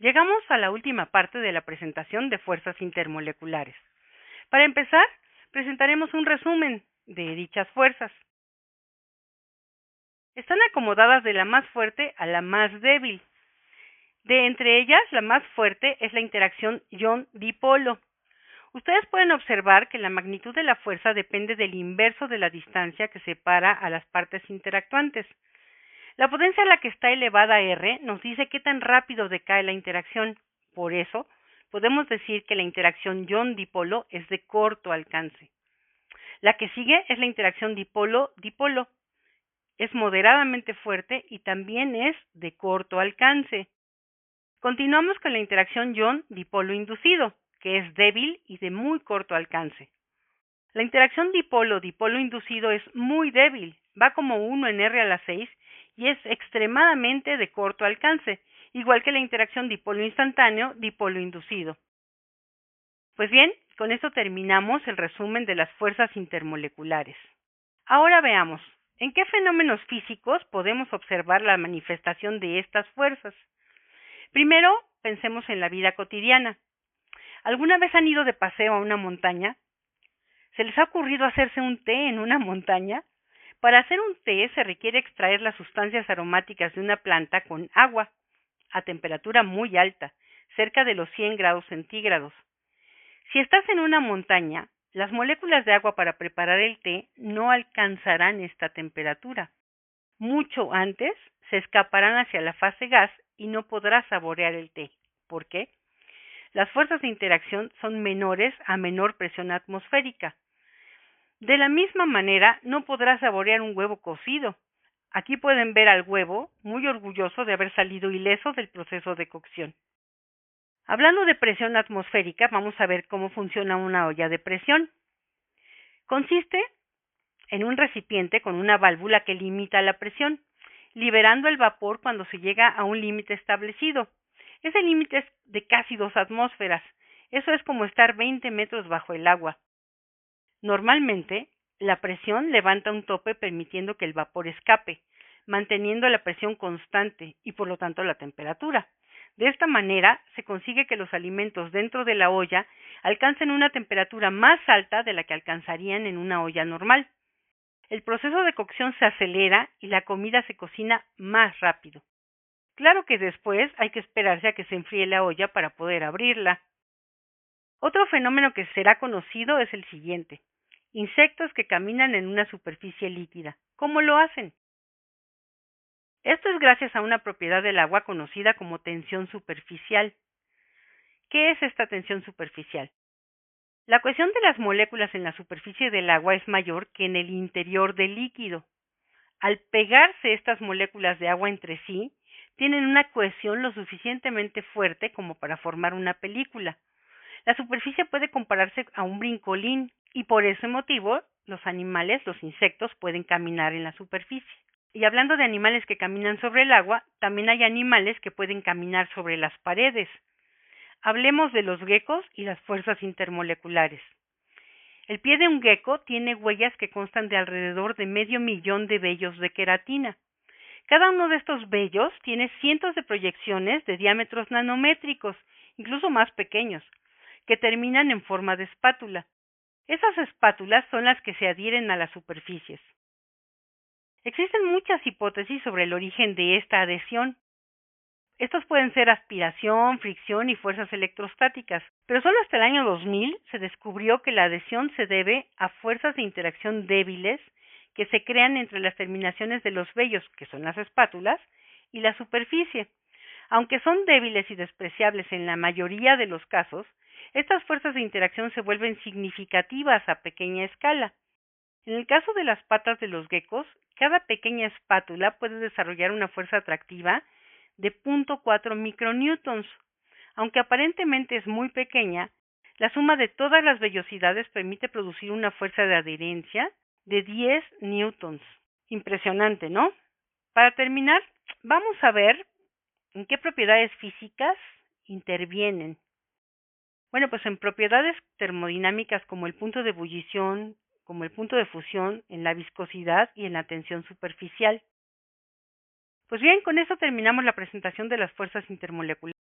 Llegamos a la última parte de la presentación de fuerzas intermoleculares. Para empezar, presentaremos un resumen de dichas fuerzas. Están acomodadas de la más fuerte a la más débil. De entre ellas, la más fuerte es la interacción ion-dipolo. Ustedes pueden observar que la magnitud de la fuerza depende del inverso de la distancia que separa a las partes interactuantes. La potencia a la que está elevada R nos dice qué tan rápido decae la interacción. Por eso, podemos decir que la interacción ion-dipolo es de corto alcance. La que sigue es la interacción dipolo-dipolo. Es moderadamente fuerte y también es de corto alcance. Continuamos con la interacción ion-dipolo inducido, que es débil y de muy corto alcance. La interacción dipolo-dipolo inducido es muy débil, va como 1 en R a la 6 y es extremadamente de corto alcance, igual que la interacción dipolo instantáneo-dipolo inducido. Pues bien, con esto terminamos el resumen de las fuerzas intermoleculares. Ahora veamos, ¿en qué fenómenos físicos podemos observar la manifestación de estas fuerzas? Primero, pensemos en la vida cotidiana. ¿Alguna vez han ido de paseo a una montaña? ¿Se les ha ocurrido hacerse un té en una montaña? Para hacer un té se requiere extraer las sustancias aromáticas de una planta con agua, a temperatura muy alta, cerca de los 100 grados centígrados. Si estás en una montaña, las moléculas de agua para preparar el té no alcanzarán esta temperatura. Mucho antes se escaparán hacia la fase gas y no podrás saborear el té. ¿Por qué? Las fuerzas de interacción son menores a menor presión atmosférica. De la misma manera, no podrás saborear un huevo cocido. Aquí pueden ver al huevo muy orgulloso de haber salido ileso del proceso de cocción. Hablando de presión atmosférica, vamos a ver cómo funciona una olla de presión. Consiste en un recipiente con una válvula que limita la presión, liberando el vapor cuando se llega a un límite establecido. Ese límite es de casi 2 atmósferas. Eso es como estar 20 metros bajo el agua. Normalmente, la presión levanta un tope permitiendo que el vapor escape, manteniendo la presión constante y por lo tanto la temperatura. De esta manera, se consigue que los alimentos dentro de la olla alcancen una temperatura más alta de la que alcanzarían en una olla normal. El proceso de cocción se acelera y la comida se cocina más rápido. Claro que después hay que esperarse a que se enfríe la olla para poder abrirla. Otro fenómeno que será conocido es el siguiente: insectos que caminan en una superficie líquida. ¿Cómo lo hacen? Esto es gracias a una propiedad del agua conocida como tensión superficial. ¿Qué es esta tensión superficial? La cohesión de las moléculas en la superficie del agua es mayor que en el interior del líquido. Al pegarse estas moléculas de agua entre sí, tienen una cohesión lo suficientemente fuerte como para formar una película. La superficie puede compararse a un brincolín y por ese motivo los animales, los insectos, pueden caminar en la superficie. Y hablando de animales que caminan sobre el agua, también hay animales que pueden caminar sobre las paredes. Hablemos de los gecos y las fuerzas intermoleculares. El pie de un gecko tiene huellas que constan de alrededor de 500.000 de vellos de queratina. Cada uno de estos vellos tiene cientos de proyecciones de diámetros nanométricos, incluso más pequeños, que terminan en forma de espátula. Esas espátulas son las que se adhieren a las superficies. Existen muchas hipótesis sobre el origen de esta adhesión. Estos pueden ser aspiración, fricción y fuerzas electrostáticas, pero solo hasta el año 2000 se descubrió que la adhesión se debe a fuerzas de interacción débiles que se crean entre las terminaciones de los vellos, que son las espátulas, y la superficie. Aunque son débiles y despreciables en la mayoría de los casos, estas fuerzas de interacción se vuelven significativas a pequeña escala. En el caso de las patas de los gecos, cada pequeña espátula puede desarrollar una fuerza atractiva de 0.4 micronewtons. Aunque aparentemente es muy pequeña, la suma de todas las vellosidades permite producir una fuerza de adherencia de 10 newtons. Impresionante, ¿no? Para terminar, vamos a ver en qué propiedades físicas intervienen. Bueno, pues en propiedades termodinámicas como el punto de ebullición, como el punto de fusión, en la viscosidad y en la tensión superficial. Pues bien, con eso terminamos la presentación de las fuerzas intermoleculares.